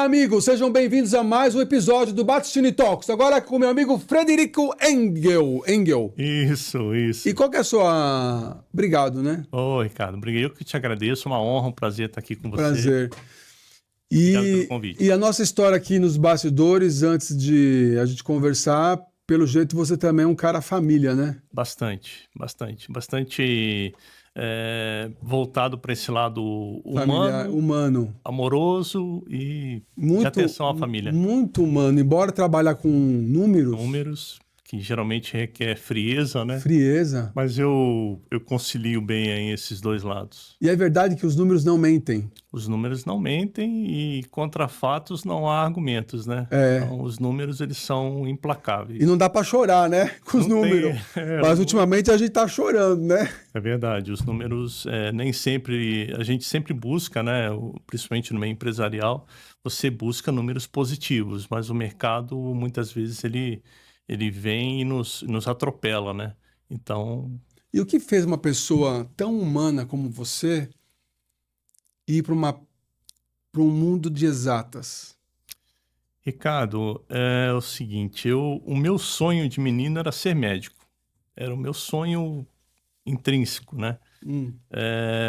Olá, amigos, sejam bem-vindos a mais um episódio do Battistini Talks. Agora com meu amigo Frederico Engel. Isso. E qual que é a sua... Obrigado, né? Ô, Ricardo, eu que te agradeço, uma honra, um prazer estar aqui com você. Prazer. Obrigado pelo convite. E a nossa história aqui nos bastidores, antes de a gente conversar, pelo jeito você também é um cara família, né? Bastante voltado para esse lado humano, amoroso e de atenção à família. Muito humano, embora trabalhar com números. Números, que geralmente requer frieza, né? Frieza. Mas eu concilio bem aí esses dois lados. E é verdade que os números não mentem. Os números não mentem e contra fatos não há argumentos, né? Então, os números, eles são implacáveis. E não dá para chorar, né? Com os números. Mas ultimamente a gente tá chorando, né? É verdade. Os números, nem sempre... A gente sempre busca, né? Principalmente no meio empresarial, você busca números positivos, mas o mercado, muitas vezes, ele vem e nos atropela, né? Então... E o que fez uma pessoa tão humana como você ir para um mundo de exatas? Ricardo, é o seguinte, o meu sonho de menino era ser médico. Era o meu sonho intrínseco, né?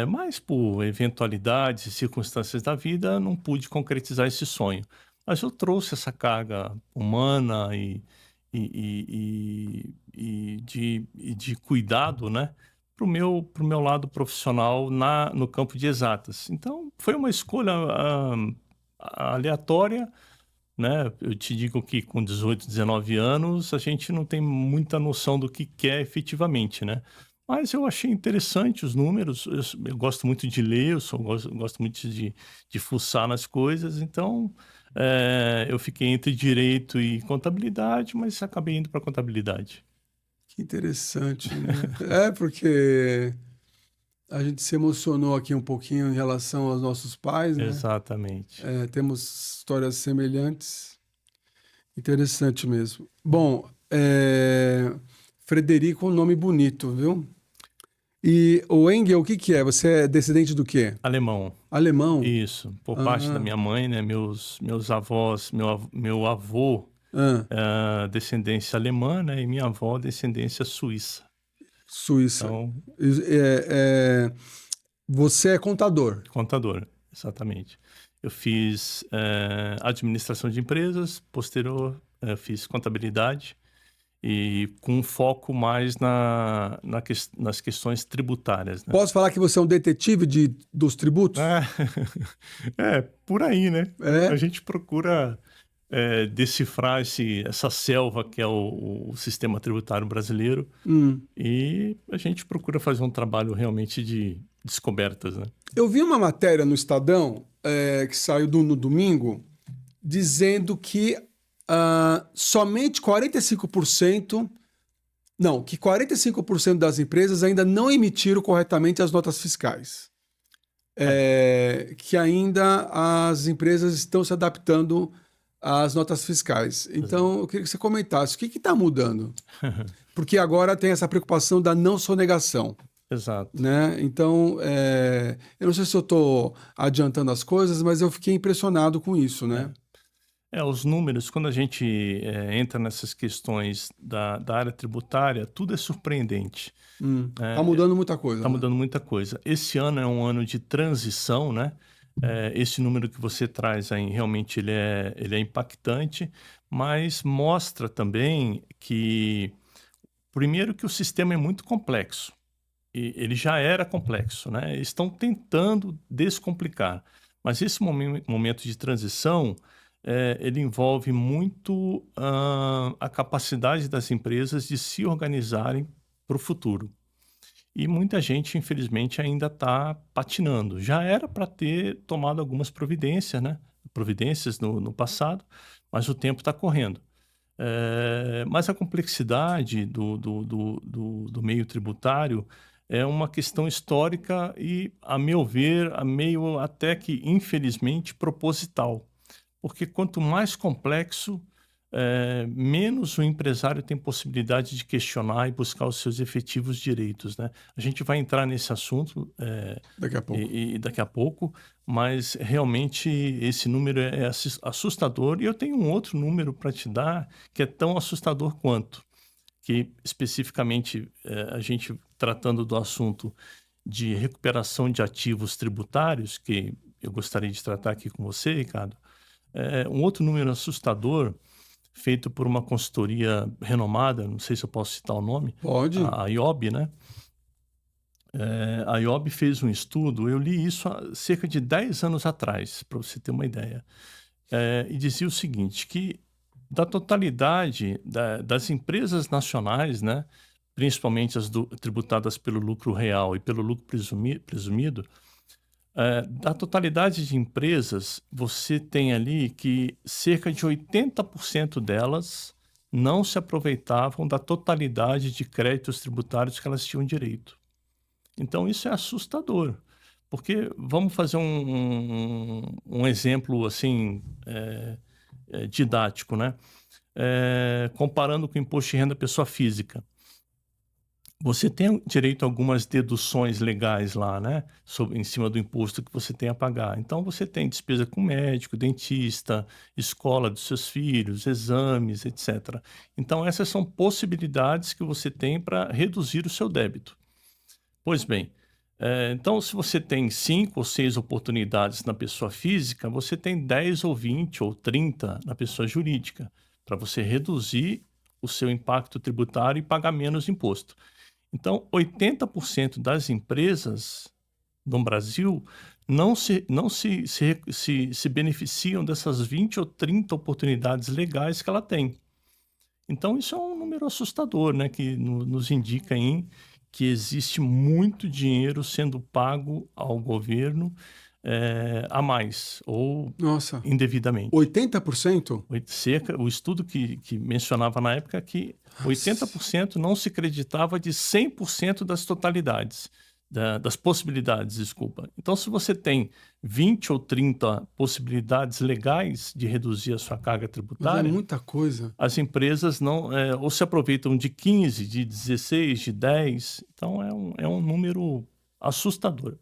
Mas por eventualidades e circunstâncias da vida, não pude concretizar esse sonho. Mas eu trouxe essa carga humana e de cuidado, né? Pro meu lado profissional no campo de exatas. Então, foi uma escolha aleatória, né? Eu te digo que com 18, 19 anos, a gente não tem muita noção do que quer efetivamente, né? Mas eu achei interessante os números, eu gosto muito de ler, gosto muito de fuçar nas coisas, então eu fiquei entre direito e contabilidade, mas acabei indo para contabilidade. Que interessante, né? Porque a gente se emocionou aqui um pouquinho em relação aos nossos pais, né? Exatamente. Temos histórias semelhantes. Interessante mesmo. Bom, Frederico é um nome bonito, viu? E o Engel, o que é? Você é descendente do quê? Alemão. Alemão? Isso. Por parte da minha mãe, né? Meus avós, meu avô, descendência alemã, né? E minha avó, descendência suíça. Suíça. Então, você é contador? Contador, exatamente. Eu fiz administração de empresas, posterior fiz contabilidade e com foco mais nas questões tributárias. Né? Posso falar que você é um detetive dos tributos? Por aí, né? A gente procura decifrar essa selva que é o sistema tributário brasileiro e a gente procura fazer um trabalho realmente de descobertas, né? Eu vi uma matéria no Estadão que saiu no domingo dizendo que somente 45%, não, que 45% das empresas ainda não emitiram corretamente as notas fiscais. Que ainda as empresas estão se adaptando às notas fiscais. Então, eu queria que você comentasse o que está mudando. Porque agora tem essa preocupação da não sonegação. Exato. Né? Então, eu não sei se eu estou adiantando as coisas, mas eu fiquei impressionado com isso, né? Os números, quando a gente entra nessas questões da área tributária, tudo é surpreendente. Tá mudando muita coisa. Tá mudando muita coisa. Esse ano é um ano de transição, né? Esse número que você traz aí, realmente ele é impactante, mas mostra também que, primeiro, que o sistema é muito complexo. E ele já era complexo, né? Eles estão tentando descomplicar. Mas esse momento de transição, ele envolve muito a capacidade das empresas de se organizarem para o futuro. E muita gente, infelizmente, ainda está patinando. Já era para ter tomado algumas providências, né? Providências no passado, mas o tempo está correndo. Mas a complexidade do meio tributário é uma questão histórica e, a meu ver, meio até que, infelizmente, proposital. Porque quanto mais complexo, menos o empresário tem possibilidade de questionar e buscar os seus efetivos direitos, né? A gente vai entrar nesse assunto Daqui a pouco. e daqui a pouco, mas realmente esse número é assustador. E eu tenho um outro número para te dar que é tão assustador quanto, que especificamente a gente tratando do assunto de recuperação de ativos tributários, que eu gostaria de tratar aqui com você, Ricardo, um outro número assustador feito por uma consultoria renomada, não sei se eu posso citar o nome, Pode. a IOB, né? A IOB fez um estudo, eu li isso há cerca de 10 anos atrás, para você ter uma ideia, e dizia o seguinte, que da totalidade das empresas nacionais, né, principalmente as tributadas pelo lucro real e pelo lucro presumido, da totalidade de empresas, você tem ali que cerca de 80% delas não se aproveitavam da totalidade de créditos tributários que elas tinham direito. Então, isso é assustador, porque vamos fazer um exemplo assim didático, né? Comparando com o imposto de renda pessoa física. Você tem direito a algumas deduções legais lá, né? Em cima do imposto que você tem a pagar. Então, você tem despesa com médico, dentista, escola dos seus filhos, exames, etc. Então, essas são possibilidades que você tem para reduzir o seu débito. Pois bem, então, se você tem 5 ou 6 oportunidades na pessoa física, você tem 10 ou 20 ou 30 na pessoa jurídica, para você reduzir o seu impacto tributário e pagar menos imposto. Então, 80% das empresas no Brasil não se beneficiam dessas 20 ou 30 oportunidades legais que ela tem. Então, isso é um número assustador, né, que nos indica aí que existe muito dinheiro sendo pago ao governo a mais ou Nossa, indevidamente. 80%? O estudo que mencionava na época que 80% não se acreditava de 100% das totalidades, das possibilidades, desculpa. Então, se você tem 20 ou 30 possibilidades legais de reduzir a sua carga Mas é tributária, muita coisa. as empresas não ou se aproveitam de 15, de 16, de 10. Então, é um número assustador.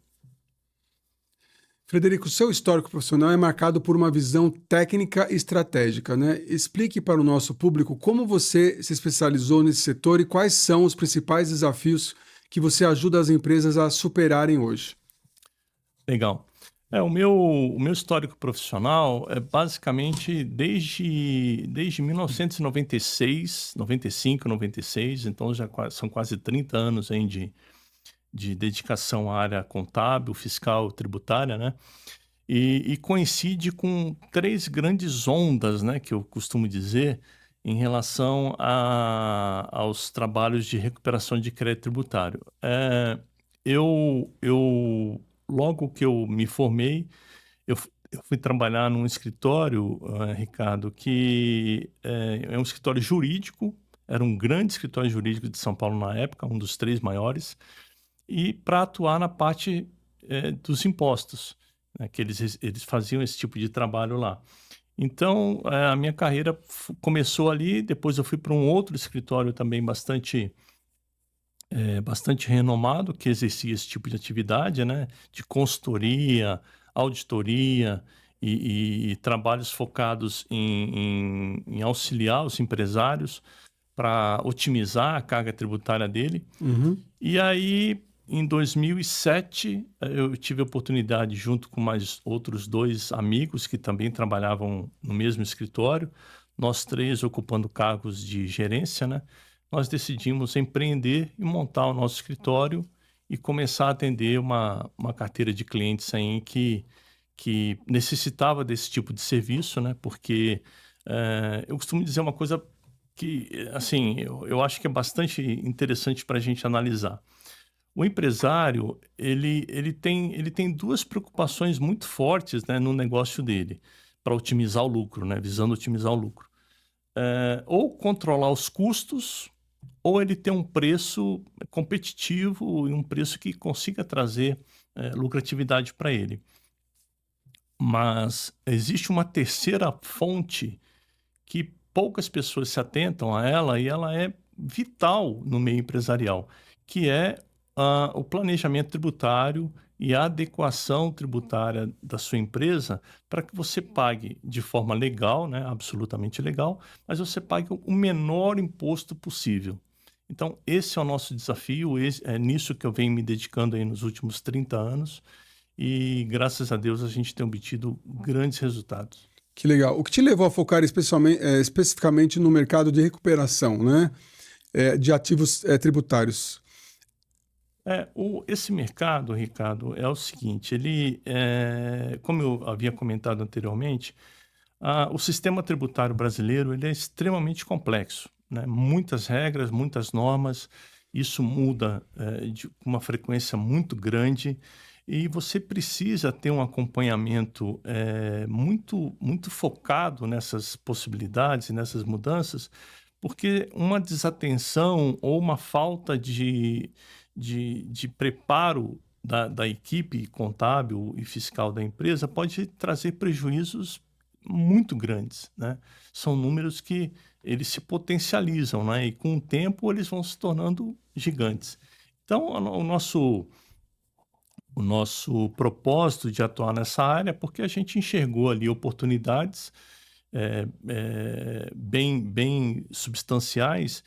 Frederico, seu histórico profissional é marcado por uma visão técnica e estratégica, né? Explique para o nosso público como você se especializou nesse setor e quais são os principais desafios que você ajuda as empresas a superarem hoje. Legal. O meu histórico profissional é basicamente desde 1996, 95, 96, então são quase 30 anos aí de dedicação à área contábil, fiscal, tributária, né? E coincide com 3 grandes ondas, né, que eu costumo dizer, em relação aos trabalhos de recuperação de crédito tributário. Logo que eu me formei, eu fui trabalhar num escritório, Ricardo, que é um escritório jurídico, era um grande escritório jurídico de São Paulo na época, um dos 3 maiores, e para atuar na parte dos impostos, né, que eles faziam esse tipo de trabalho lá. Então, a minha carreira começou ali, depois eu fui para um outro escritório também bastante renomado, que exercia esse tipo de atividade, né, de consultoria, auditoria e trabalhos focados em auxiliar os empresários para otimizar a carga tributária dele. Uhum. E aí, em 2007, eu tive a oportunidade, junto com mais outros 2 amigos que também trabalhavam no mesmo escritório, nós 3 ocupando cargos de gerência, né? Nós decidimos empreender e montar o nosso escritório e começar a atender uma carteira de clientes aí que necessitava desse tipo de serviço, né? Porque eu costumo dizer uma coisa que, assim, eu acho que é bastante interessante para a gente analisar. O empresário, ele tem 2 preocupações muito fortes, né, no negócio dele, para otimizar o lucro, né, visando otimizar o lucro. Ou controlar os custos, ou ele ter um preço competitivo e um preço que consiga trazer lucratividade para ele. Mas existe uma terceira fonte que poucas pessoas se atentam a ela e ela é vital no meio empresarial, que é o planejamento tributário e a adequação tributária da sua empresa para que você pague de forma legal, né, absolutamente legal, mas você pague o menor imposto possível. Então, esse é o nosso desafio, é nisso que eu venho me dedicando aí nos últimos 30 anos e, graças a Deus, a gente tem obtido grandes resultados. Que legal. O que te levou a focar especificamente no mercado de recuperação, né? De ativos tributários? Esse mercado, Ricardo, é o seguinte, como eu havia comentado anteriormente, o sistema tributário brasileiro ele é extremamente complexo, né? Muitas regras, muitas normas, isso muda com uma frequência muito grande e você precisa ter um acompanhamento muito, muito focado nessas possibilidades e nessas mudanças, porque uma desatenção ou uma falta de preparo da equipe contábil e fiscal da empresa pode trazer prejuízos muito grandes, né? São números que eles se potencializam, né? E com o tempo eles vão se tornando gigantes. Então, o nosso propósito de atuar nessa área é porque a gente enxergou ali oportunidades bem substanciais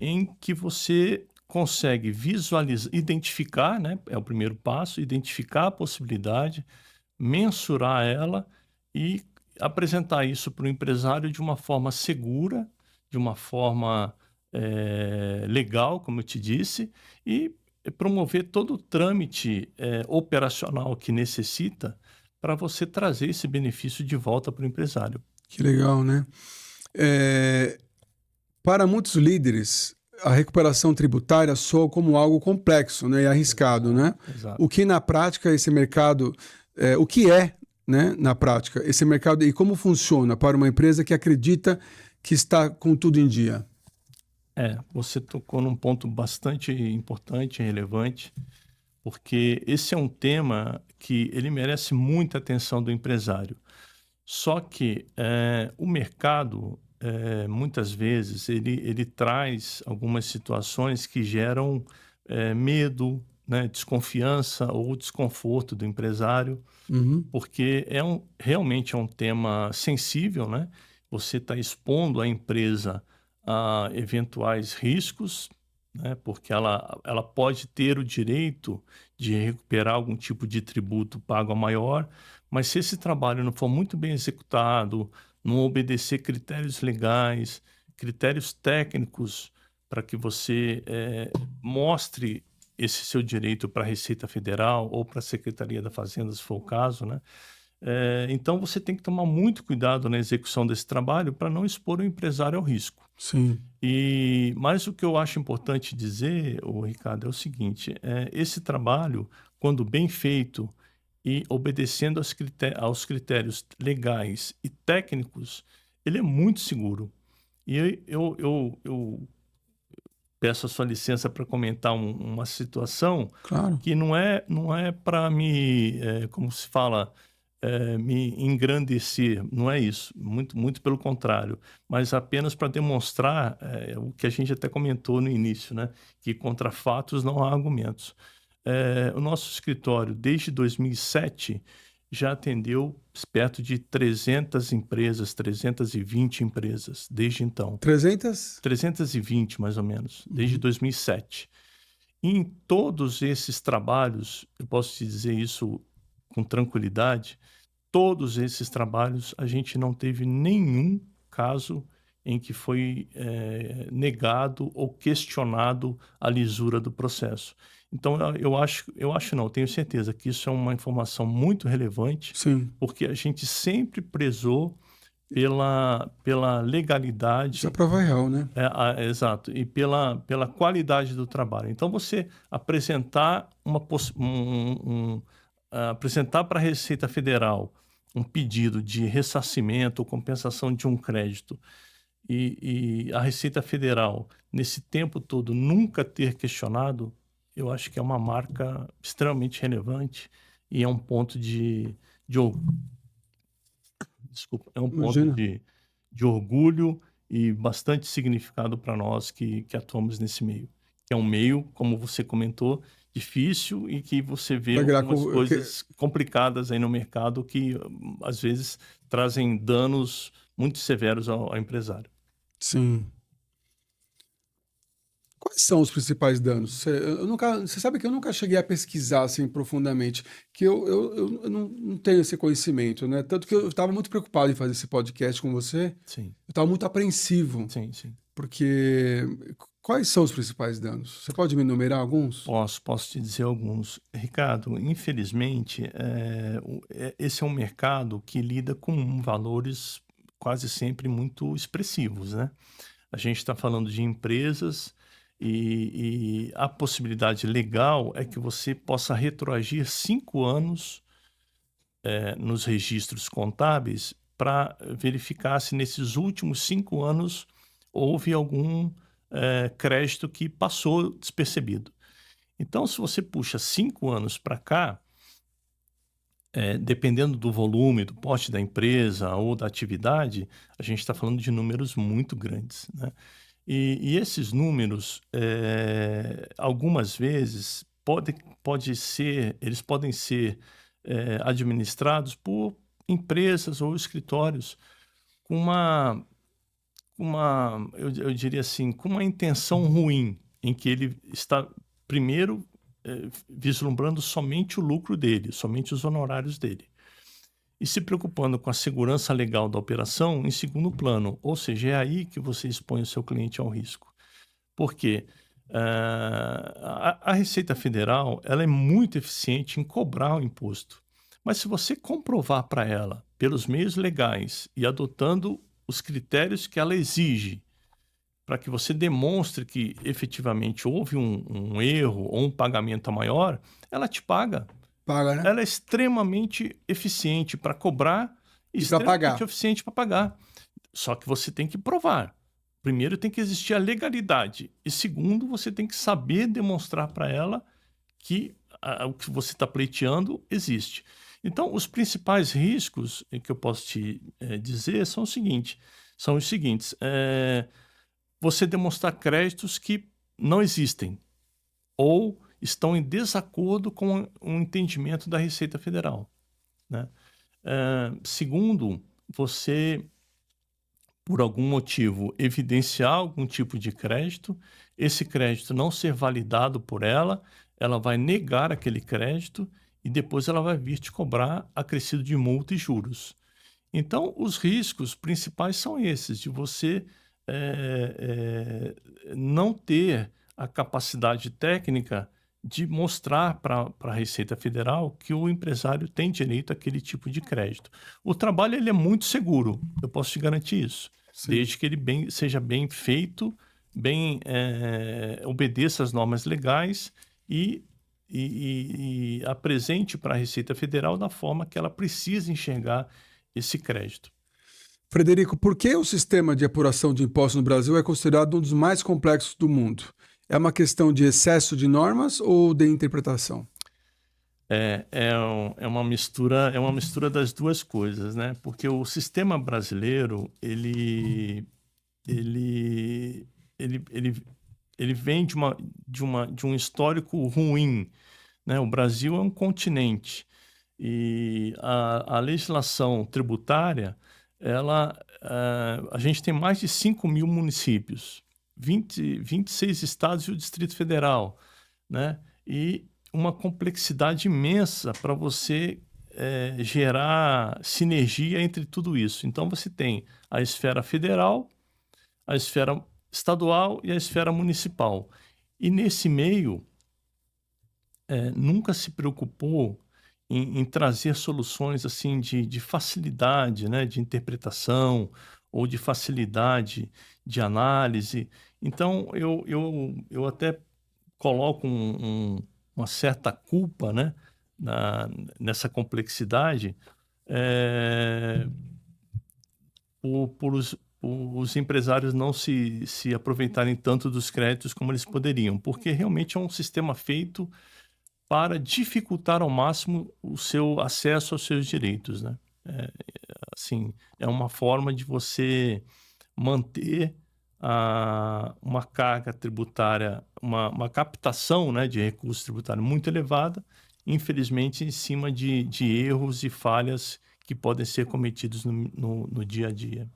em que você consegue visualizar, identificar, né? É o primeiro passo, identificar a possibilidade, mensurar ela e apresentar isso para o empresário de uma forma segura, de uma forma legal, como eu te disse, e promover todo o trâmite operacional que necessita para você trazer esse benefício de volta para o empresário. Que legal, né? Para muitos líderes, a recuperação tributária soa como algo complexo, né, e arriscado, né? Exato. O que na prática esse mercado, o que é, né, na prática, esse mercado e como funciona para uma empresa que acredita que está com tudo em dia? Você tocou num ponto bastante importante e relevante, porque esse é um tema que ele merece muita atenção do empresário. Só que o mercado, muitas vezes, ele traz algumas situações que geram medo, né, desconfiança ou desconforto do empresário, porque realmente é um tema sensível, né? Você está expondo a empresa a eventuais riscos, né? Porque ela pode ter o direito de recuperar algum tipo de tributo pago a maior, mas se esse trabalho não for muito bem executado, não obedecer critérios legais, critérios técnicos para que você mostre esse seu direito para a Receita Federal ou para a Secretaria da Fazenda, se for o caso, né? Então você tem que tomar muito cuidado na execução desse trabalho para não expor o empresário ao risco. Sim. Mas o que eu acho importante dizer, Ricardo, é o seguinte: esse trabalho, quando bem feito e obedecendo aos critérios legais e técnicos, ele é muito seguro. E eu peço a sua licença para comentar uma situação Claro. que não é para me, como se fala, me engrandecer, não é isso, muito pelo contrário, mas apenas para demonstrar o que a gente até comentou no início, né? Que contra fatos não há argumentos. O nosso escritório, desde 2007, já atendeu perto de 300 empresas, 320 empresas, desde então. 300? 320, mais ou menos, desde 2007. E em todos esses trabalhos, eu posso te dizer isso com tranquilidade, todos esses trabalhos a gente não teve nenhum caso em que foi negado ou questionado a lisura do processo. Então, eu tenho certeza que isso é uma informação muito relevante, Sim. porque a gente sempre prezou pela legalidade. Isso é prova real, né? Exato, e pela qualidade do trabalho. Então, você apresentar apresentar para a Receita Federal um pedido de ressarcimento ou compensação de um crédito e a Receita Federal, nesse tempo todo, nunca ter questionado, eu acho que é uma marca extremamente relevante e é um ponto de, or- desculpa, é um ponto Imagina. de orgulho e bastante significado para nós que atuamos nesse meio. Que é um meio, como você comentou, difícil e que você vê Vai virar algumas que coisas complicadas aí no mercado que, às vezes, trazem danos muito severos ao empresário. sim. Quais são os principais danos? Você sabe que eu nunca cheguei a pesquisar assim profundamente, que eu não tenho esse conhecimento, né? Tanto que eu estava muito preocupado em fazer esse podcast com você. Sim, Eu estava muito apreensivo, sim, sim. porque quais são os principais danos? Você pode me enumerar alguns? Posso te dizer alguns. Ricardo, infelizmente, esse é um mercado que lida com valores quase sempre muito expressivos, né? A gente está falando de empresas e a possibilidade legal é que você possa retroagir 5 anos, nos registros contábeis para verificar se nesses últimos 5 anos houve algum, crédito que passou despercebido. Então, se você puxa 5 anos para cá, dependendo do volume, do porte da empresa ou da atividade, a gente está falando de números muito grandes, né? E esses números, algumas vezes, eles podem ser administrados por empresas ou escritórios com eu diria assim, com uma intenção ruim, em que ele está, primeiro, vislumbrando somente o lucro dele, somente os honorários dele. E se preocupando com a segurança legal da operação em segundo plano, ou seja, é aí que você expõe o seu cliente ao risco. Porque a Receita Federal ela é muito eficiente em cobrar o imposto. Mas se você comprovar para ela, pelos meios legais e adotando os critérios que ela exige, para que você demonstre que efetivamente houve um erro ou um pagamento a maior, ela te paga. Paga, né? Ela é extremamente eficiente para cobrar e E para extremamente pagar. eficiente para pagar. Só que você tem que provar. Primeiro, tem que existir a legalidade. E segundo, você tem que saber demonstrar para ela que o que você está pleiteando existe. Então, os principais riscos que eu posso te dizer são os seguintes. Você demonstrar créditos que não existem ou estão em desacordo com o entendimento da Receita Federal, né? Segundo, você, por algum motivo, evidenciar algum tipo de crédito, esse crédito não ser validado por ela, ela vai negar aquele crédito e depois ela vai vir te cobrar acrescido de multa e juros. Então, os riscos principais são esses, de você não ter a capacidade técnica de mostrar para a Receita Federal que o empresário tem direito àquele tipo de crédito. O trabalho ele é muito seguro, eu posso te garantir isso, Sim. desde que ele seja bem feito, obedeça às normas legais e apresente para a Receita Federal da forma que ela precisa enxergar esse crédito. Frederico, por que o sistema de apuração de impostos no Brasil é considerado um dos mais complexos do mundo? É uma questão de excesso de normas ou de interpretação? É uma mistura das duas coisas, né? Porque o sistema brasileiro, ele, ele, ele vem de um histórico ruim, né? O Brasil é um continente e a legislação tributária, a gente tem mais de 5.000 municípios, 26 estados e o Distrito Federal, né? E uma complexidade imensa para você gerar sinergia entre tudo isso. Então, você tem a esfera federal, a esfera estadual e a esfera municipal. E nesse meio, nunca se preocupou em trazer soluções assim de facilidade, né, de interpretação ou de facilidade de análise. Então, eu até coloco uma certa culpa, né, nessa complexidade, eh, por os empresários não se aproveitarem tanto dos créditos como eles poderiam, porque realmente é um sistema feito para dificultar ao máximo o seu acesso aos seus direitos, né. Assim, é uma forma de você manter uma carga tributária, uma captação, né, de recursos tributários muito elevada, infelizmente em cima de erros e falhas que podem ser cometidos no dia a dia.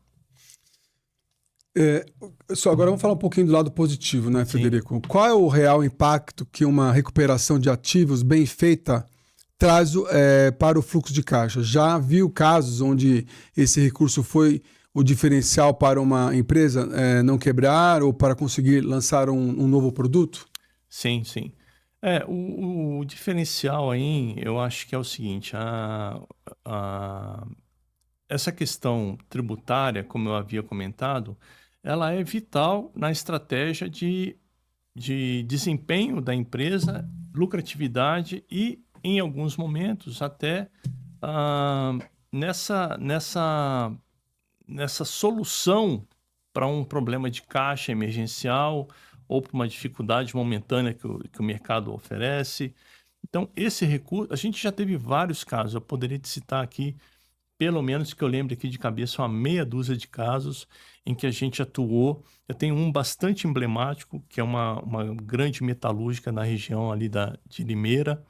Agora vamos falar um pouquinho do lado positivo, né, Sim. Frederico? Qual é o real impacto que uma recuperação de ativos bem feita traz para o fluxo de caixa? Já viu casos onde esse recurso foi o diferencial para uma empresa não quebrar ou para conseguir lançar um novo produto? Sim, sim. O diferencial aí, eu acho que é o seguinte, essa questão tributária, como eu havia comentado, ela é vital na estratégia de desempenho da empresa, lucratividade e, em alguns momentos, até nessa solução para um problema de caixa emergencial ou para uma dificuldade momentânea que o mercado oferece. Então, esse recurso, a gente já teve vários casos, eu poderia te citar aqui, pelo menos que eu lembre aqui de cabeça, uma meia dúzia de casos em que a gente atuou. Eu tenho um bastante emblemático, que é uma grande metalúrgica na região ali de Limeira,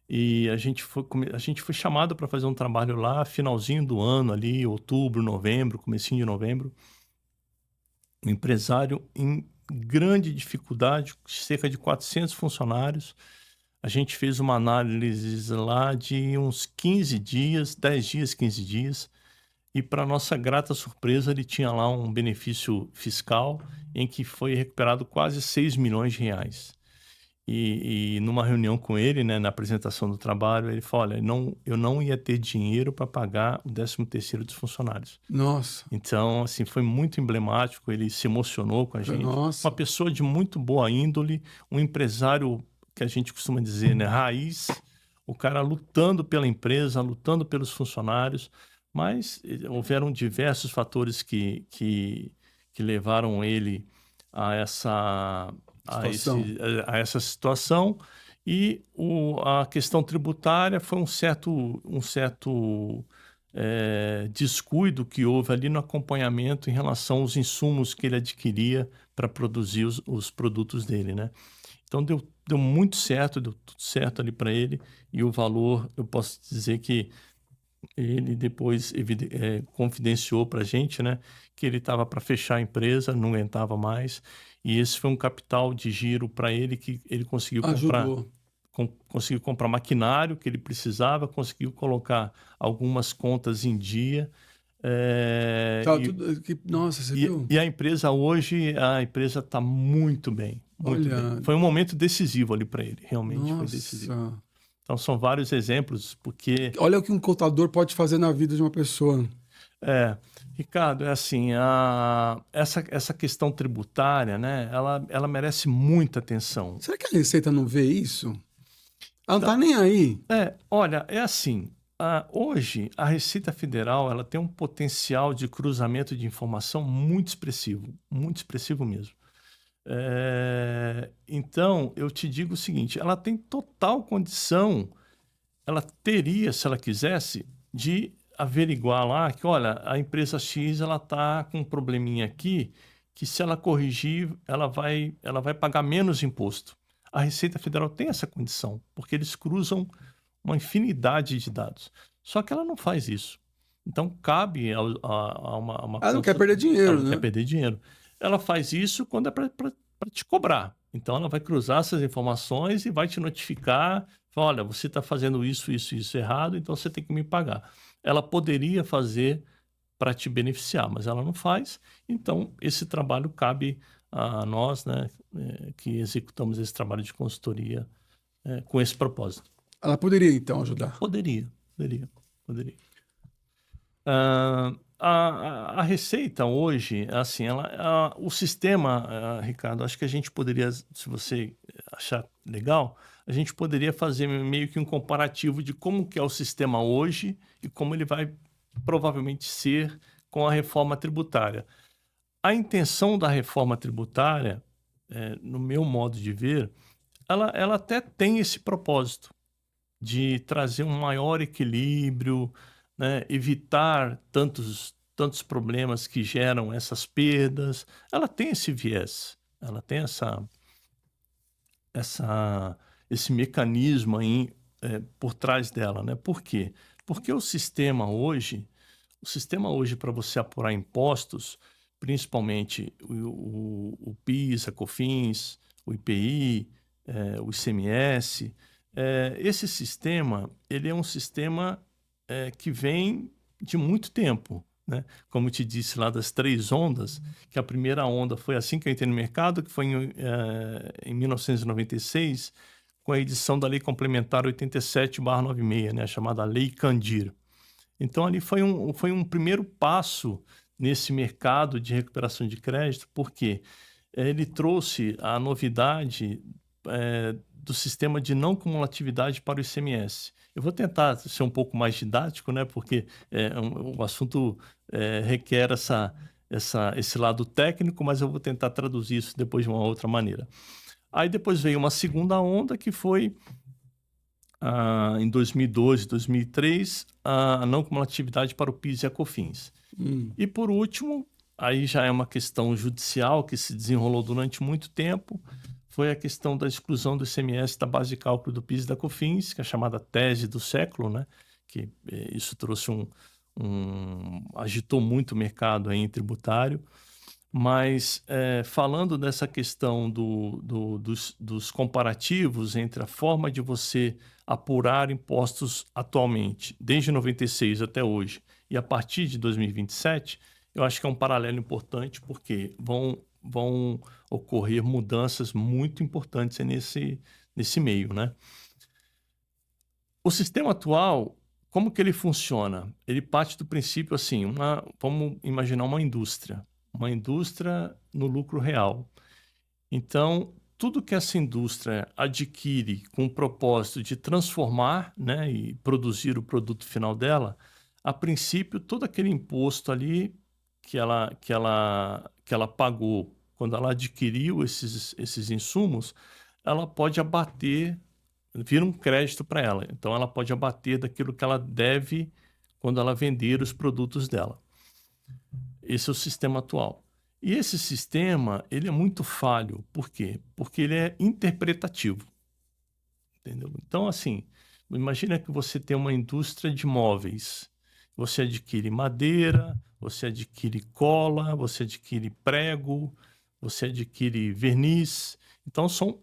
e a gente foi chamado para fazer um trabalho lá, finalzinho do ano ali, outubro, novembro, comecinho de novembro. Um empresário em grande dificuldade, cerca de 400 funcionários. A gente fez uma análise lá de uns 15 dias, 10 dias, 15 dias, e para nossa grata surpresa, ele tinha lá um benefício fiscal em que foi recuperado quase 6 milhões de reais. E numa reunião com ele, né, na apresentação do trabalho, ele falou: olha, eu não ia ter dinheiro para pagar o 13º dos funcionários. Nossa. Então, assim, foi muito emblemático, ele se emocionou com a gente. Nossa. Uma pessoa de muito boa índole, um empresário que a gente costuma dizer, né, raiz, o cara lutando pela empresa, lutando pelos funcionários, mas houveram diversos fatores que levaram ele a essa situação, e a questão tributária foi um certo descuido que houve ali no acompanhamento em relação aos insumos que ele adquiria para produzir os produtos dele, né? Então deu muito certo, deu tudo certo ali para ele, e o valor, eu posso dizer que ele depois confidenciou para a gente, né, que ele estava para fechar a empresa, não aguentava mais, e esse foi um capital de giro para ele que ele conseguiu comprar maquinário que ele precisava, conseguiu colocar algumas contas em dia. Nossa, você viu? E a empresa hoje, está muito bem, muito bem. Foi um momento decisivo ali para ele, realmente foi decisivo. Então são vários exemplos, porque... Olha o que um contador pode fazer na vida de uma pessoa. Ricardo, é assim, essa questão tributária, né, ela merece muita atenção. Será que a Receita não vê isso? Ela não tá nem aí. Olha, é assim, hoje a Receita Federal ela tem um potencial de cruzamento de informação muito expressivo mesmo. Então, eu te digo o seguinte, ela tem total condição, ela teria, se ela quisesse, de averiguar lá que, olha, a empresa X ela está com um probleminha aqui, que se ela corrigir, ela vai pagar menos imposto. A Receita Federal tem essa condição, porque eles cruzam uma infinidade de dados. Só que ela não faz isso. Então, cabe a uma... Ela não quer perder dinheiro, ela não quer perder dinheiro. Ela faz isso quando é para te cobrar. Então, ela vai cruzar essas informações e vai te notificar. Fala, olha, você está fazendo isso errado, então você tem que me pagar. Ela poderia fazer para te beneficiar, mas ela não faz. Então, esse trabalho cabe a nós, né, que executamos esse trabalho de consultoria com esse propósito. Ela poderia, então, ajudar? Poderia. A Receita hoje, assim, o sistema, Ricardo, acho que a gente poderia, se você achar legal, a gente poderia fazer meio que um comparativo de como que é o sistema hoje e como ele vai provavelmente ser com a reforma tributária. A intenção da reforma tributária, no meu modo de ver, ela até tem esse propósito de trazer um maior equilíbrio, né, evitar tantos problemas que geram essas perdas. Ela tem esse viés, ela tem esse mecanismo aí, por trás dela, né? Por quê? Porque o sistema hoje para você apurar impostos, principalmente o PIS, a COFINS, o IPI, o ICMS, esse sistema, ele é um sistema que vem de muito tempo, né? Como eu te disse lá das 3 ondas, que a primeira onda foi assim que eu entrei no mercado, que foi em 1996, com a edição da Lei Complementar 87/96, né? A chamada Lei Candir. Então, ali foi um primeiro passo nesse mercado de recuperação de crédito, porque ele trouxe a novidade do sistema de não cumulatividade para o ICMS. Eu vou tentar ser um pouco mais didático, né, porque o assunto requer esse lado técnico, mas eu vou tentar traduzir isso depois de uma outra maneira. Aí depois veio uma segunda onda, que foi em 2012, 2003, a não cumulatividade para o PIS e a COFINS. E por último, aí já é uma questão judicial que se desenrolou durante muito tempo, foi a questão da exclusão do ICMS da base de cálculo do PIS e da COFINS, que é a chamada tese do século, né? Que isso trouxe agitou muito o mercado aí tributário. Mas falando dessa questão dos comparativos entre a forma de você apurar impostos atualmente, desde 96 até hoje, e a partir de 2027, eu acho que é um paralelo importante, porque vão ocorrer mudanças muito importantes nesse meio, né? O sistema atual, como que ele funciona? Ele parte do princípio assim, vamos imaginar uma indústria no lucro real. Então, tudo que essa indústria adquire com o propósito de transformar, né, e produzir o produto final dela, a princípio, todo aquele imposto ali que ela pagou quando ela adquiriu esses insumos, ela pode abater, vira um crédito para ela. Então, ela pode abater daquilo que ela deve quando ela vender os produtos dela. Esse é o sistema atual. E esse sistema, ele é muito falho. Por quê? Porque ele é interpretativo. Entendeu? Então, assim, imagina que você tem uma indústria de móveis. Você adquire madeira, você adquire cola, você adquire prego, você adquire verniz. Então, são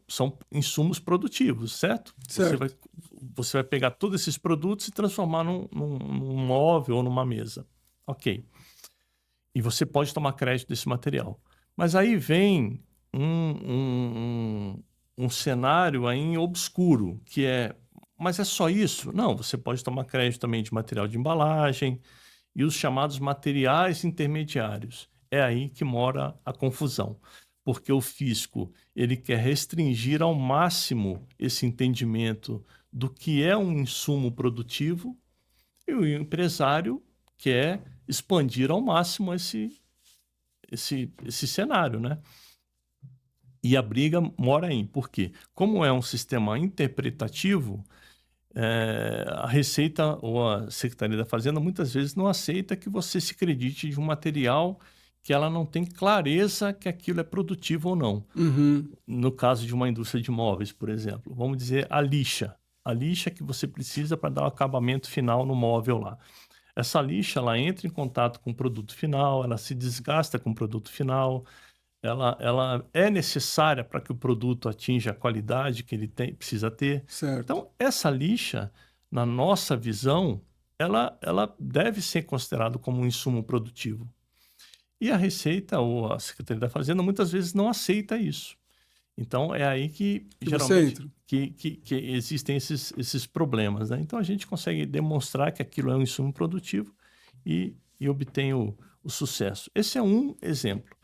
insumos produtivos, certo? Certo. Você vai pegar todos esses produtos e transformar num móvel ou numa mesa. Ok. E você pode tomar crédito desse material. Mas aí vem um cenário aí obscuro, que mas é só isso? Não, você pode tomar crédito também de material de embalagem e os chamados materiais intermediários. É aí que mora a confusão, porque o fisco ele quer restringir ao máximo esse entendimento do que é um insumo produtivo e o empresário quer expandir ao máximo esse cenário, né? E a briga mora aí. Por quê? Como é um sistema interpretativo, a Receita ou a Secretaria da Fazenda muitas vezes não aceita que você se acredite de um material que ela não tem clareza que aquilo é produtivo ou não. No caso de uma indústria de móveis, por exemplo, vamos dizer a lixa que você precisa para dar o acabamento final no móvel lá. Essa lixa, ela entra em contato com o produto final, ela se desgasta com o produto final, ela é necessária para que o produto atinja a qualidade que ele precisa ter. Certo. Então, essa lixa, na nossa visão, ela deve ser considerada como um insumo produtivo. E a Receita ou a Secretaria da Fazenda muitas vezes não aceita isso. Então, é aí que geralmente que existem esses problemas, né? Então, a gente consegue demonstrar que aquilo é um insumo produtivo e obtém o sucesso. Esse é um exemplo.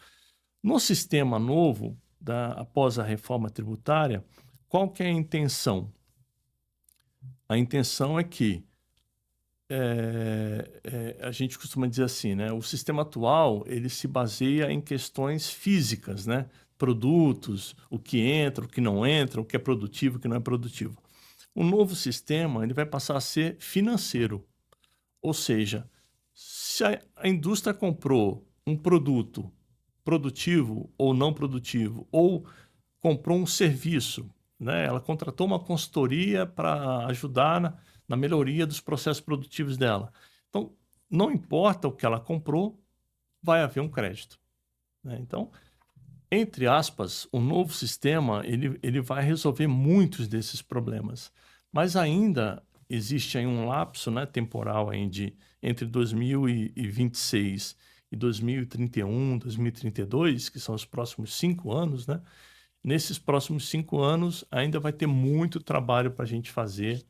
No sistema novo, após a reforma tributária, qual que é a intenção? A intenção é que a gente costuma dizer assim, né? O sistema atual ele se baseia em questões físicas, né? Produtos, o que entra, o que não entra, o que é produtivo, o que não é produtivo. O novo sistema ele vai passar a ser financeiro, ou seja, se se a indústria comprou um produto produtivo ou não produtivo, ou comprou um serviço, né? Ela contratou uma consultoria para ajudar na melhoria dos processos produtivos dela. Então, não importa o que ela comprou, vai haver um crédito, né? Então, entre aspas, o novo sistema ele vai resolver muitos desses problemas, mas ainda existe aí um lapso, né, temporal aí entre 2026 e 2031, 2032, que são os próximos 5 anos, né? Nesses próximos 5 anos ainda vai ter muito trabalho para a gente fazer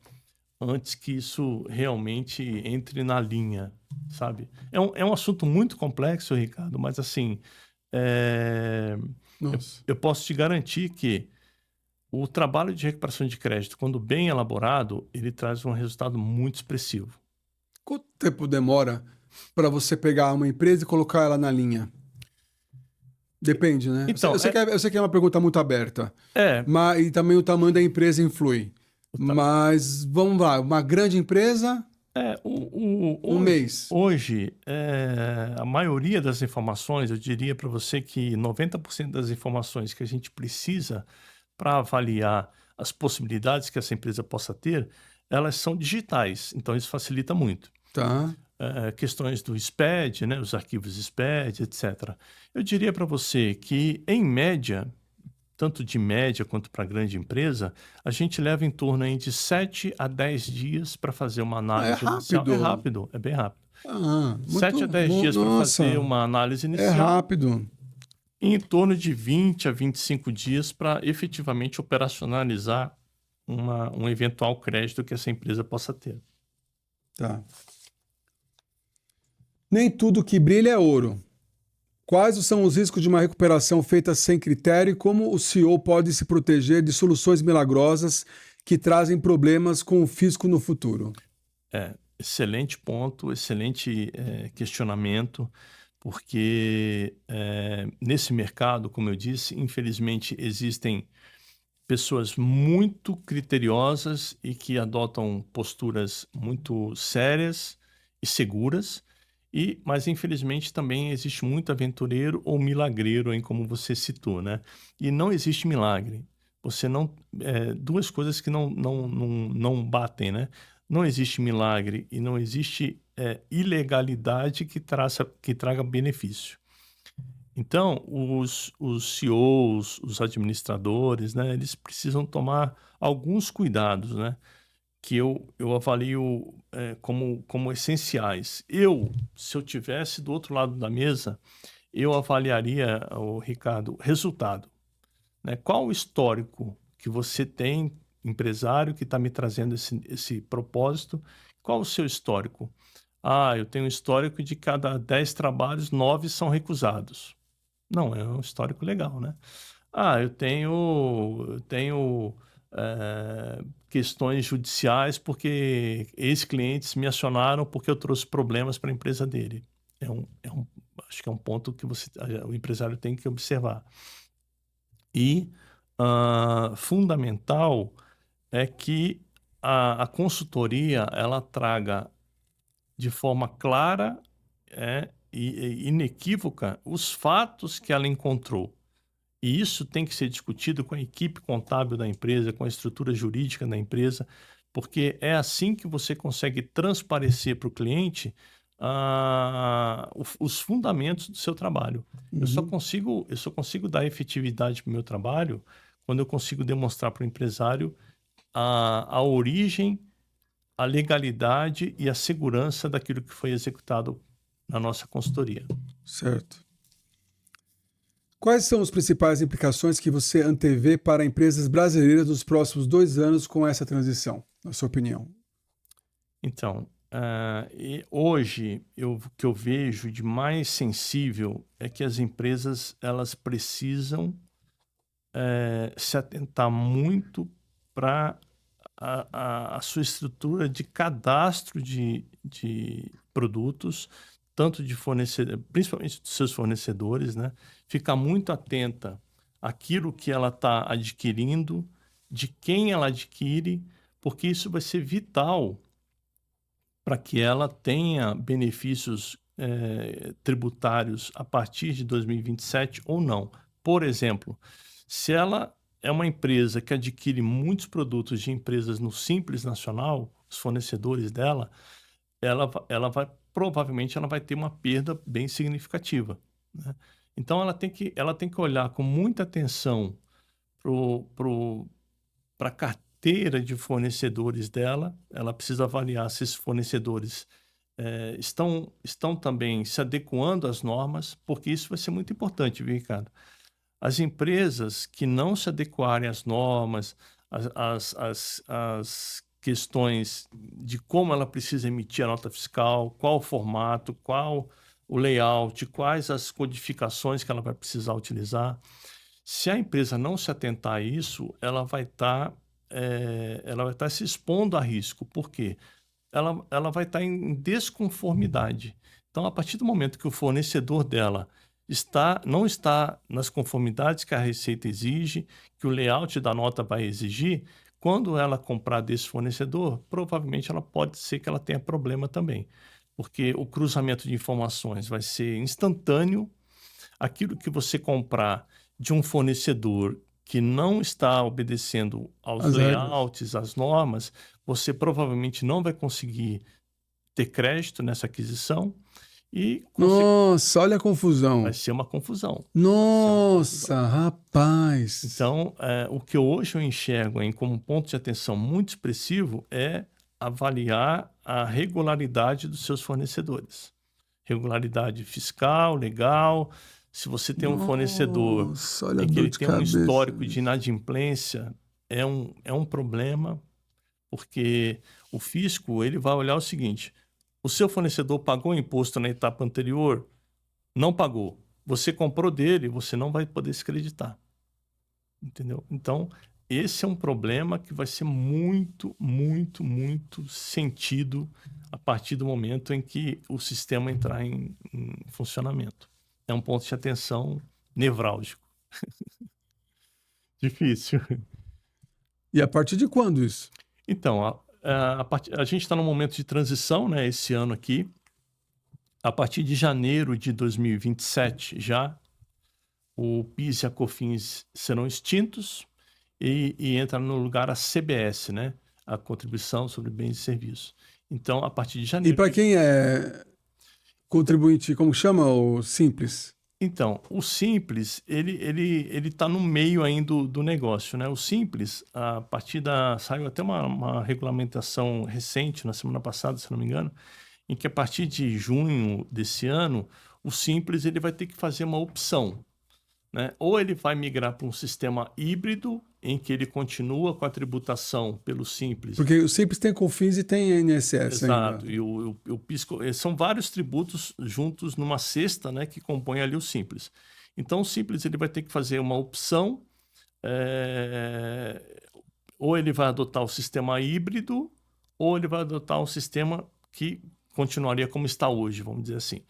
antes que isso realmente entre na linha, sabe? É um assunto muito complexo, Ricardo, mas assim, Nossa. eu posso te garantir que o trabalho de recuperação de crédito, quando bem elaborado, ele traz um resultado muito expressivo. Quanto tempo demora para você pegar uma empresa e colocar ela na linha? Depende, né? Então, Eu sei que é uma pergunta muito aberta, é, mas e também o tamanho da empresa influi. Mas vamos lá, uma grande empresa, um mês. hoje, a maioria das informações, eu diria para você que 90% das informações que a gente precisa para avaliar as possibilidades que essa empresa possa ter, elas são digitais, então isso facilita muito. Tá. Questões do SPED, né, os arquivos SPED, etc. Eu diria para você que, em média, tanto de média quanto para grande empresa, a gente leva em torno aí de 7 a 10 dias para fazer uma É análise inicial. rápido. É rápido, é bem rápido. Ah, 7 a 10 dias para nossa, fazer uma análise é inicial rápido. e em torno de 20 a 25 dias para efetivamente operacionalizar um eventual crédito que essa empresa possa ter. Tá. Nem tudo que brilha é ouro. Quais são os riscos de uma recuperação feita sem critério e como o CEO pode se proteger de soluções milagrosas que trazem problemas com o fisco no futuro? Excelente ponto, excelente questionamento, porque nesse mercado, como eu disse, infelizmente existem pessoas muito criteriosas e que adotam posturas muito sérias e seguras, mas infelizmente também existe muito aventureiro ou milagreiro, hein, como você citou, né? E não existe milagre. Você não, duas coisas que não batem, né? Não existe milagre e não existe ilegalidade que traga benefício. Então, os CEOs, os administradores, né, eles precisam tomar alguns cuidados, né, que eu avalio como essenciais. Se eu tivesse do outro lado da mesa, eu avaliaria, Ricardo, resultado, né? Qual o histórico que você tem, empresário, que está me trazendo esse propósito? Qual o seu histórico? Ah, eu tenho um histórico de cada 10 trabalhos, 9 são recusados. Não, é um histórico legal, né? Ah, eu tenho questões judiciais porque ex-clientes me acionaram porque eu trouxe problemas para a empresa dele. Acho que é um ponto que o empresário tem que observar. E fundamental é que a consultoria ela traga de forma clara e inequívoca os fatos que ela encontrou. E isso tem que ser discutido com a equipe contábil da empresa, com a estrutura jurídica da empresa, porque é assim que você consegue transparecer para o cliente os fundamentos do seu trabalho. Eu só consigo dar efetividade para o meu trabalho quando eu consigo demonstrar para o empresário a origem, a legalidade e a segurança daquilo que foi executado na nossa consultoria. Certo. Quais são as principais implicações que você antevê para empresas brasileiras nos próximos 2 anos com essa transição, na sua opinião? Então, hoje, o que eu vejo de mais sensível é que as empresas elas precisam se atentar muito para a sua estrutura de cadastro de produtos, tanto de fornecedor, principalmente dos seus fornecedores, né? Ficar muito atenta àquilo que ela está adquirindo, de quem ela adquire, porque isso vai ser vital para que ela tenha benefícios tributários a partir de 2027 ou não. Por exemplo, se ela é uma empresa que adquire muitos produtos de empresas no Simples Nacional, os fornecedores dela, provavelmente ela vai ter uma perda bem significativa, né? Então ela tem que olhar com muita atenção para a carteira de fornecedores dela. Ela precisa avaliar se esses fornecedores estão também se adequando às normas, porque isso vai ser muito importante, viu, Ricardo? As empresas que não se adequarem às normas, as questões de como ela precisa emitir a nota fiscal, qual o formato, qual o layout, quais as codificações que ela vai precisar utilizar. Se a empresa não se atentar a isso, ela vai estar se expondo a risco. Por quê? Ela vai estar em desconformidade. Então, a partir do momento que o fornecedor dela não está nas conformidades que a Receita exige, que o layout da nota vai exigir, quando ela comprar desse fornecedor, provavelmente pode ser que ela tenha problema também, porque o cruzamento de informações vai ser instantâneo. Aquilo que você comprar de um fornecedor que não está obedecendo aos layouts, às normas, você provavelmente não vai conseguir ter crédito nessa aquisição e... Nossa, olha a confusão. Vai ser uma confusão. Nossa, rapaz. Então, o que hoje eu enxergo como um ponto de atenção muito expressivo é avaliar a regularidade dos seus fornecedores. Regularidade fiscal, legal. Se você tem um fornecedor em que ele tem um histórico de inadimplência, é um problema, porque o fisco ele vai olhar o seguinte: o seu fornecedor pagou imposto na etapa anterior? Não pagou. Você comprou dele, você não vai poder se creditar. Entendeu? Então, esse é um problema que vai ser muito, muito, muito sentido a partir do momento em que o sistema entrar em funcionamento. É um ponto de atenção nevrálgico. Difícil. E a partir de quando isso? Então, a gente está num momento de transição, né, esse ano aqui. A partir de janeiro de 2027, já, o PIS e a COFINS serão extintos e entra no lugar a CBS, né, a Contribuição sobre Bens e Serviços. Então, a partir de janeiro... E para quem é contribuinte, como chama o Simples? Então, o Simples, ele tá no meio ainda do negócio, né? O Simples, a partir saiu até uma regulamentação recente, na semana passada, se não me engano, em que a partir de junho desse ano, o Simples ele vai ter que fazer uma opção, né? Ou ele vai migrar para um sistema híbrido, em que ele continua com a tributação pelo Simples. Porque o Simples tem COFINS e tem INSS. Exato. Ainda. E o PIS, são vários tributos juntos numa cesta, né, que compõe ali o Simples. Então, o Simples ele vai ter que fazer uma opção, ou ele vai adotar o sistema híbrido, ou ele vai adotar um sistema que continuaria como está hoje, vamos dizer assim.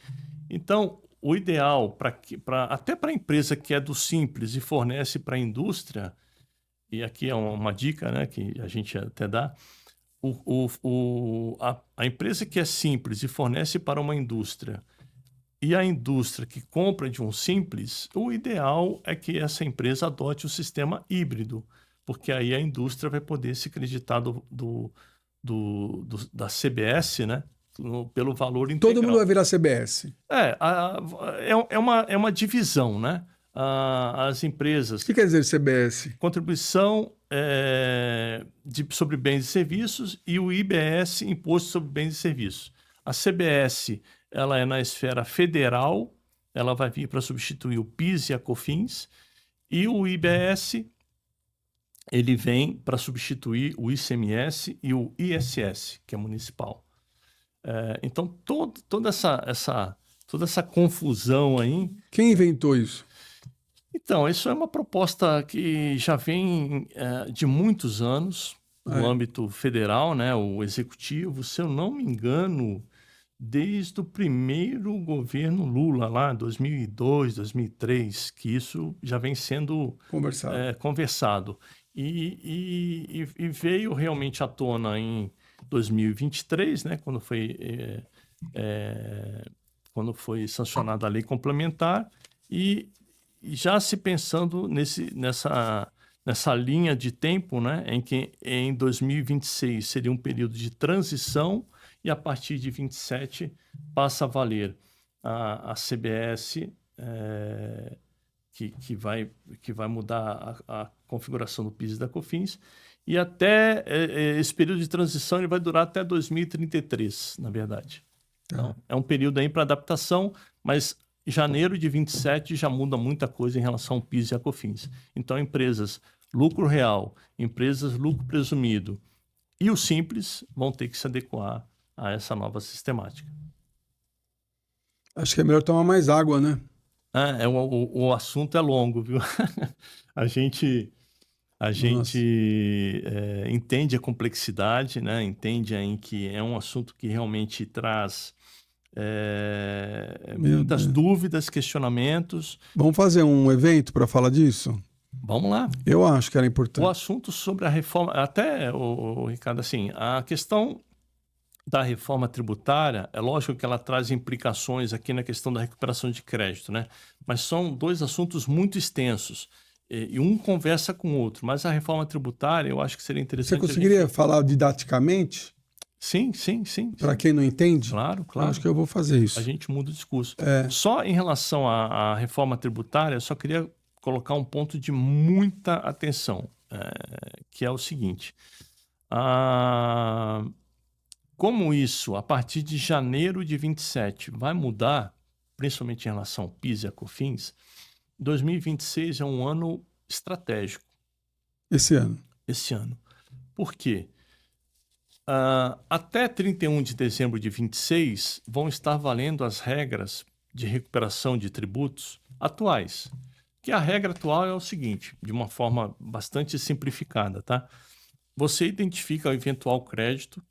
Então, o ideal, até para a empresa que é do Simples e fornece para a indústria, e aqui é uma dica, né, que a gente até dá, a empresa que é Simples e fornece para uma indústria, e a indústria que compra de um Simples, o ideal é que essa empresa adote o sistema híbrido, porque aí a indústria vai poder se creditar da CBS, né, pelo valor integral. Todo mundo vai virar CBS. É uma divisão, né? As empresas... O que quer dizer CBS? Contribuição sobre bens e serviços, e o IBS, Imposto sobre Bens e Serviços. A CBS, ela é na esfera federal, ela vai vir para substituir o PIS e a COFINS, e o IBS, ele vem para substituir o ICMS e o ISS, que é municipal. Então, toda essa confusão aí... Quem inventou isso? Então, isso é uma proposta que já vem de muitos anos no âmbito federal, né? O executivo, se eu não me engano, desde o primeiro governo Lula, lá 2002, 2003, que isso já vem sendo conversado. E veio realmente à tona 2023, né, quando foi sancionada a lei complementar, e já se pensando nessa linha de tempo, né, em que em 2026 seria um período de transição e a partir de 27 passa a valer a CBS, que vai mudar a configuração do PIS e da COFINS, e até esse período de transição ele vai durar até 2033, na verdade. Então, é um período aí para adaptação, mas janeiro de 27 já muda muita coisa em relação ao PIS e a COFINS. Então, empresas lucro real, empresas lucro presumido e o simples vão ter que se adequar a essa nova sistemática. Acho que é melhor tomar mais água, né? O assunto é longo, viu? A gente entende a complexidade, né? Entende aí que é um assunto que realmente traz muitas dúvidas, questionamentos. Vamos fazer um evento para falar disso? Vamos lá. Eu acho que era importante. O assunto sobre a reforma, até, Ricardo, assim, a questão da reforma tributária, é lógico que ela traz implicações aqui na questão da recuperação de crédito, né? Mas são dois assuntos muito extensos e um conversa com o outro. Mas a reforma tributária, eu acho que seria interessante... Você conseguiria falar didaticamente? Sim. Para quem não entende? Claro. Eu acho que eu vou fazer isso. A gente muda o discurso. Só em relação à reforma tributária, eu só queria colocar um ponto de muita atenção, que é o seguinte. Como isso, a partir de janeiro de 27, vai mudar, principalmente em relação ao PIS e a COFINS, 2026 é um ano estratégico. Esse ano. Por quê? Até 31 de dezembro de 26 vão estar valendo as regras de recuperação de tributos atuais. Que a regra atual é o seguinte, de uma forma bastante simplificada, tá? Você identifica o eventual crédito,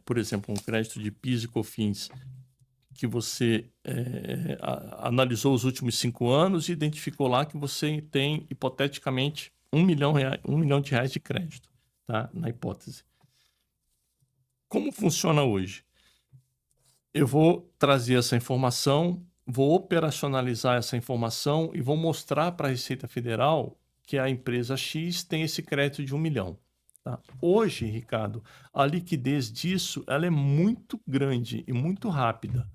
por exemplo, um crédito de PIS e COFINS que você analisou os últimos 5 anos e identificou lá que você tem, hipoteticamente, R$ 1 milhão de reais de crédito, tá? Na hipótese. Como funciona hoje? Eu vou trazer essa informação, vou operacionalizar essa informação e vou mostrar para a Receita Federal que a empresa X tem esse crédito de 1 milhão. Tá? Hoje, Ricardo, a liquidez disso ela é muito grande e muito rápida.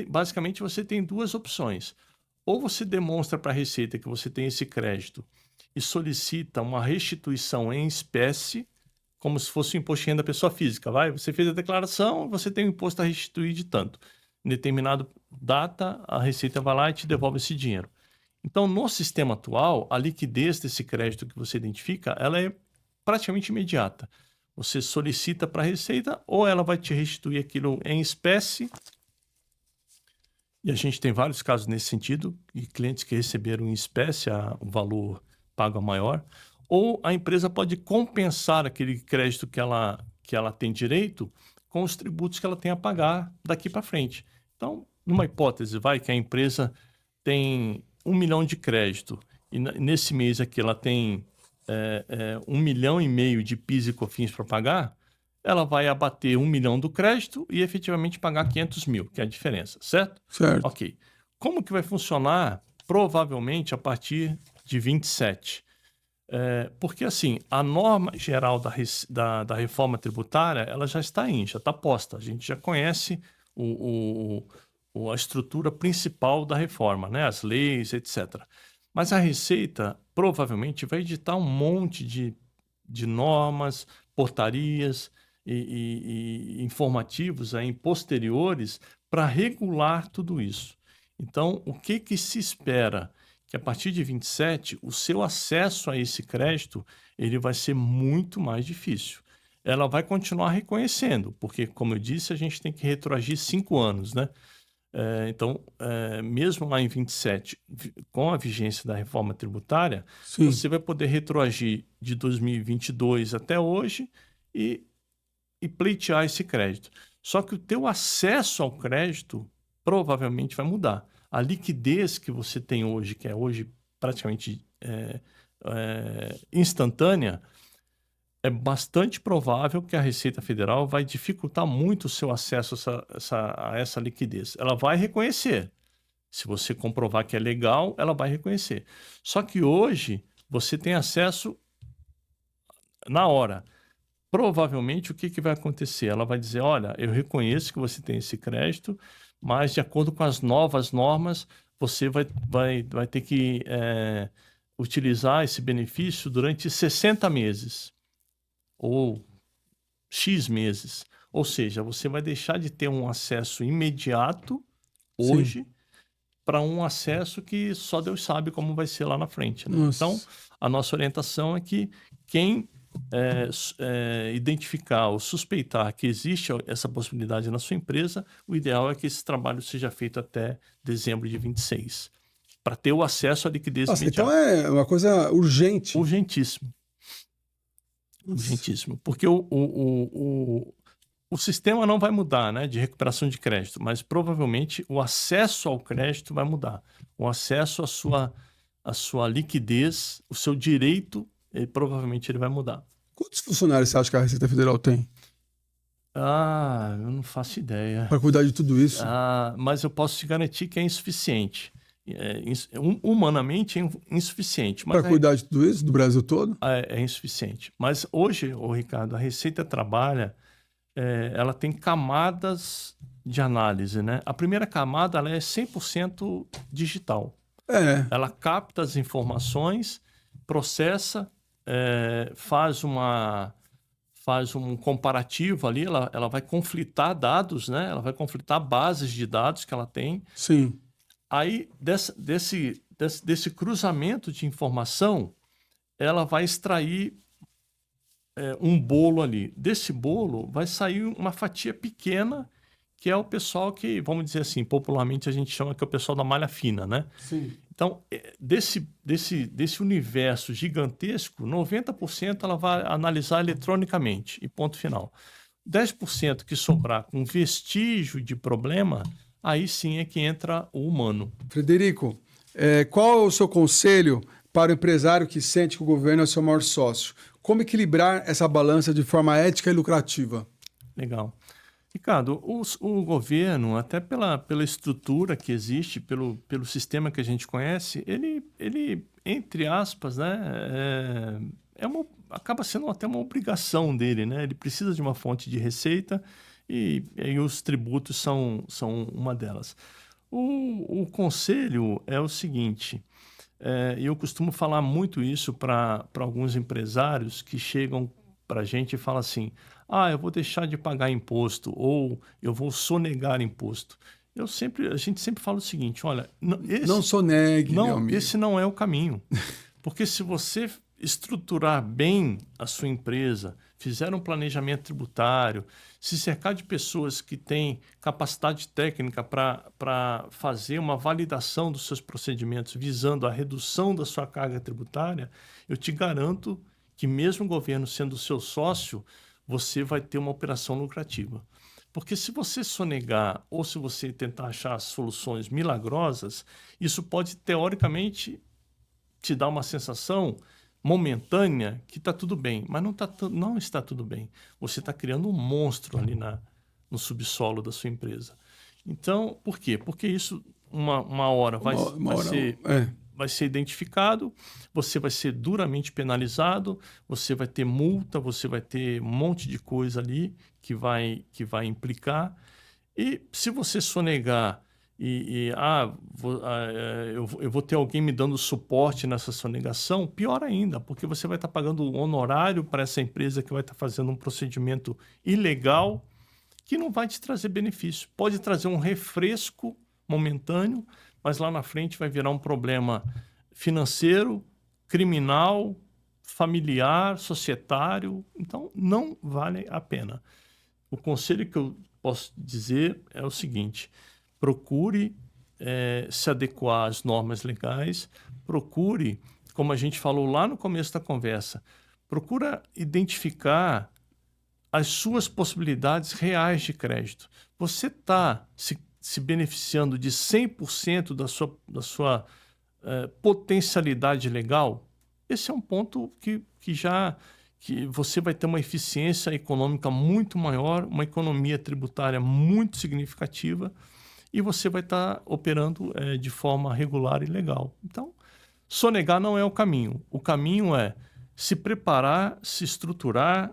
Basicamente, você tem duas opções. Ou você demonstra para a Receita que você tem esse crédito e solicita uma restituição em espécie, como se fosse o imposto de renda da pessoa física. Você fez a declaração, você tem o imposto a restituir de tanto. Em determinada data, a Receita vai lá e te devolve esse dinheiro. Então, no sistema atual, a liquidez desse crédito que você identifica, ela é praticamente imediata. Você solicita para a Receita ou ela vai te restituir aquilo em espécie. E a gente tem vários casos nesse sentido, e clientes que receberam em espécie o valor pago maior. Ou a empresa pode compensar aquele crédito que ela tem direito com os tributos que ela tem a pagar daqui para frente. Então, numa hipótese, que a empresa tem 1 milhão de crédito e nesse mês aqui ela tem 1,5 milhão de PIS e COFINS para pagar, ela vai abater 1 milhão do crédito e efetivamente pagar 500 mil, que é a diferença, certo? Certo. Ok. Como que vai funcionar? Provavelmente a partir de 27. Porque assim, a norma geral da reforma tributária, ela já está já está posta. A gente já conhece a estrutura principal da reforma, né? As leis, etc. Mas a Receita provavelmente vai editar um monte de normas, portarias e informativos aí posteriores para regular tudo isso. Então, o que se espera? Que a partir de 27, o seu acesso a esse crédito ele vai ser muito mais difícil. Ela vai continuar reconhecendo, porque, como eu disse, a gente tem que retroagir 5 anos, né? Então, mesmo lá em 27, com a vigência da reforma tributária, Sim. Você vai poder retroagir de 2022 até hoje e pleitear esse crédito. Só que o teu acesso ao crédito provavelmente vai mudar. A liquidez que você tem hoje, que é hoje praticamente instantânea, é bastante provável que a Receita Federal vai dificultar muito o seu acesso a essa liquidez. Ela vai reconhecer. Se você comprovar que é legal, ela vai reconhecer. Só que hoje você tem acesso na hora. Provavelmente, o que vai acontecer? Ela vai dizer: olha, eu reconheço que você tem esse crédito, mas de acordo com as novas normas, você vai ter que utilizar esse benefício durante 60 meses ou X meses. Ou seja, você vai deixar de ter um acesso imediato Sim. hoje para um acesso que só Deus sabe como vai ser lá na frente, né? Nossa. Então, a nossa orientação é que quem identificar ou suspeitar que existe essa possibilidade na sua empresa, o ideal é que esse trabalho seja feito até dezembro de 26, para ter o acesso à liquidez Nossa, imediata. então é uma coisa urgente. Urgentíssimo. Nossa. Urgentíssimo. Porque o sistema não vai mudar, né, de recuperação de crédito, mas provavelmente o acesso ao crédito vai mudar. O acesso à sua liquidez, o seu direito, provavelmente ele vai mudar. Quantos funcionários você acha que a Receita Federal tem Ah, eu não faço ideia. para cuidar de tudo isso? Mas eu posso te garantir que é insuficiente. Humanamente é insuficiente. Para cuidar de tudo isso, do Brasil todo? É insuficiente. Mas hoje, Ricardo, a Receita trabalha, ela tem camadas de análise, né? A primeira camada ela é 100% digital. Ela capta as informações, processa, faz um comparativo ali, ela vai conflitar dados, né? Ela vai conflitar bases de dados que ela tem. Sim. Aí, desse cruzamento de informação, ela vai extrair um bolo ali. Desse bolo vai sair uma fatia pequena, que é o pessoal que, vamos dizer assim, popularmente a gente chama que é o pessoal da malha fina, né? Sim. Então, desse universo gigantesco, 90% ela vai analisar eletronicamente e ponto final. 10% que sobrar com vestígio de problema, aí sim é que entra o humano. Frederico, qual é o seu conselho para o empresário que sente que o governo é o seu maior sócio? Como equilibrar essa balança de forma ética e lucrativa? Legal. Ricardo, o governo, até pela estrutura que existe, pelo sistema que a gente conhece, ele entre aspas, né, acaba sendo até uma obrigação dele, né? Ele precisa de uma fonte de receita e os tributos são uma delas. O conselho é o seguinte, eu costumo falar muito isso para alguns empresários que chegam para a gente e falam assim: eu vou deixar de pagar imposto ou eu vou sonegar imposto. A gente sempre fala o seguinte: olha, não sonegue, meu amigo. Esse não é o caminho. Porque se você estruturar bem a sua empresa, fizer um planejamento tributário, se cercar de pessoas que têm capacidade técnica para fazer uma validação dos seus procedimentos visando a redução da sua carga tributária, eu te garanto que mesmo o governo sendo seu sócio, você vai ter uma operação lucrativa. Porque se você sonegar ou se você tentar achar soluções milagrosas, isso pode, teoricamente, te dar uma sensação momentânea que está tudo bem, mas não está tudo bem. Você está criando um monstro ali no subsolo da sua empresa. Então, por quê? Porque isso, uma hora vai ser identificado, você vai ser duramente penalizado, você vai ter multa, você vai ter um monte de coisa ali que vai implicar. E se você sonegar eu vou ter alguém me dando suporte nessa sonegação, pior ainda, porque você vai estar pagando um honorário para essa empresa que vai estar fazendo um procedimento ilegal que não vai te trazer benefício. Pode trazer um refresco momentâneo, mas lá na frente vai virar um problema financeiro, criminal, familiar, societário. Então, não vale a pena. O conselho que eu posso dizer é o seguinte: procure se adequar às normas legais, procure, como a gente falou lá no começo da conversa, procura identificar as suas possibilidades reais de crédito. Você está se beneficiando de 100% da sua potencialidade legal? Esse é um ponto que que você vai ter uma eficiência econômica muito maior, uma economia tributária muito significativa e você vai estar operando de forma regular e legal. Então, sonegar não é o caminho. O caminho é se preparar, se estruturar,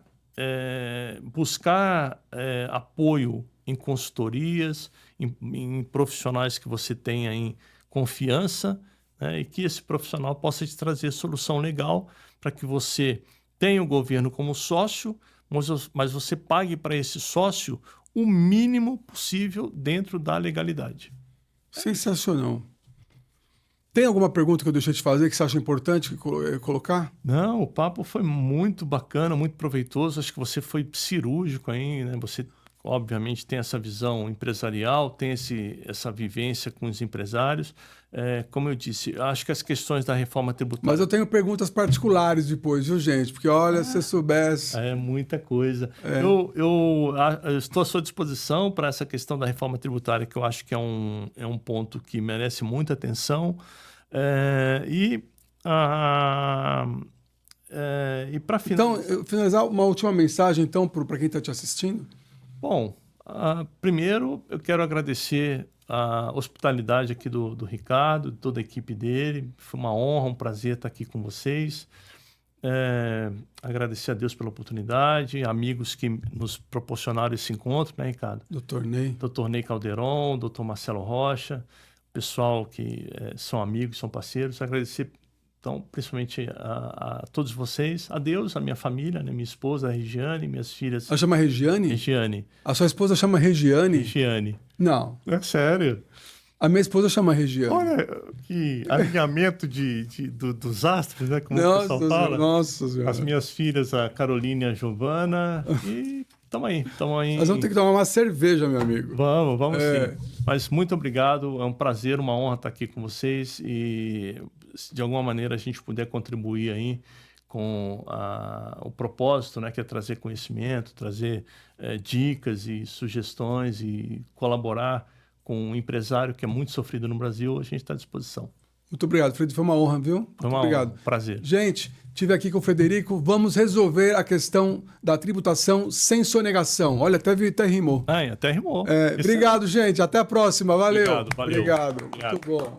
buscar apoio em consultorias, em profissionais que você tenha em confiança, né, e que esse profissional possa te trazer solução legal para que você tenha o governo como sócio, mas você pague para esse sócio o mínimo possível dentro da legalidade. Sensacional. Tem alguma pergunta que eu deixei de fazer que você acha importante colocar? Não, o papo foi muito bacana, muito proveitoso. Acho que você foi cirúrgico aí, né? Você, obviamente, tem essa visão empresarial, tem essa vivência com os empresários. Como eu disse, acho que as questões da reforma tributária... Mas eu tenho perguntas particulares depois, viu, gente? Porque, olha, se você soubesse... É muita coisa. Eu estou à sua disposição para essa questão da reforma tributária, que eu acho que é um ponto que merece muita atenção. E para finalizar... Então, finalizar, uma última mensagem, então, para quem está te assistindo? Bom, primeiro eu quero agradecer a hospitalidade aqui do Ricardo, de toda a equipe dele. Foi uma honra, um prazer estar aqui com vocês. Agradecer a Deus pela oportunidade, amigos que nos proporcionaram esse encontro, né, Ricardo? Dr. Ney Calderon, Dr. Marcelo Rocha, pessoal que são amigos, são parceiros. Agradecer, então, principalmente a todos vocês, a Deus, a minha família, né, minha esposa, a Regiane, minhas filhas. Ela chama Regiane? Regiane. A sua esposa chama Regiane? Regiane. Não. É sério. A minha esposa chama Regiane. Olha que alinhamento dos astros, né? Como o pessoal fala. Nossa Senhora. As minhas filhas, a Carolina e a Giovana. E estamos aí. Nós vamos ter que tomar uma cerveja, meu amigo. Vamos sim. Mas muito obrigado. É um prazer, uma honra estar aqui com vocês. E se de alguma maneira a gente puder contribuir aí com o propósito, né, que é trazer conhecimento, trazer dicas e sugestões e colaborar com um empresário que é muito sofrido no Brasil, a gente está à disposição. Muito obrigado, Frederico. Foi uma honra, viu? Foi uma obrigado. Honra. Prazer. Gente, estive aqui com o Frederico. Vamos resolver a questão da tributação sem sonegação. Olha, até rimou. Até rimou. Obrigado, gente. Até a próxima. Valeu. Obrigado. Muito bom.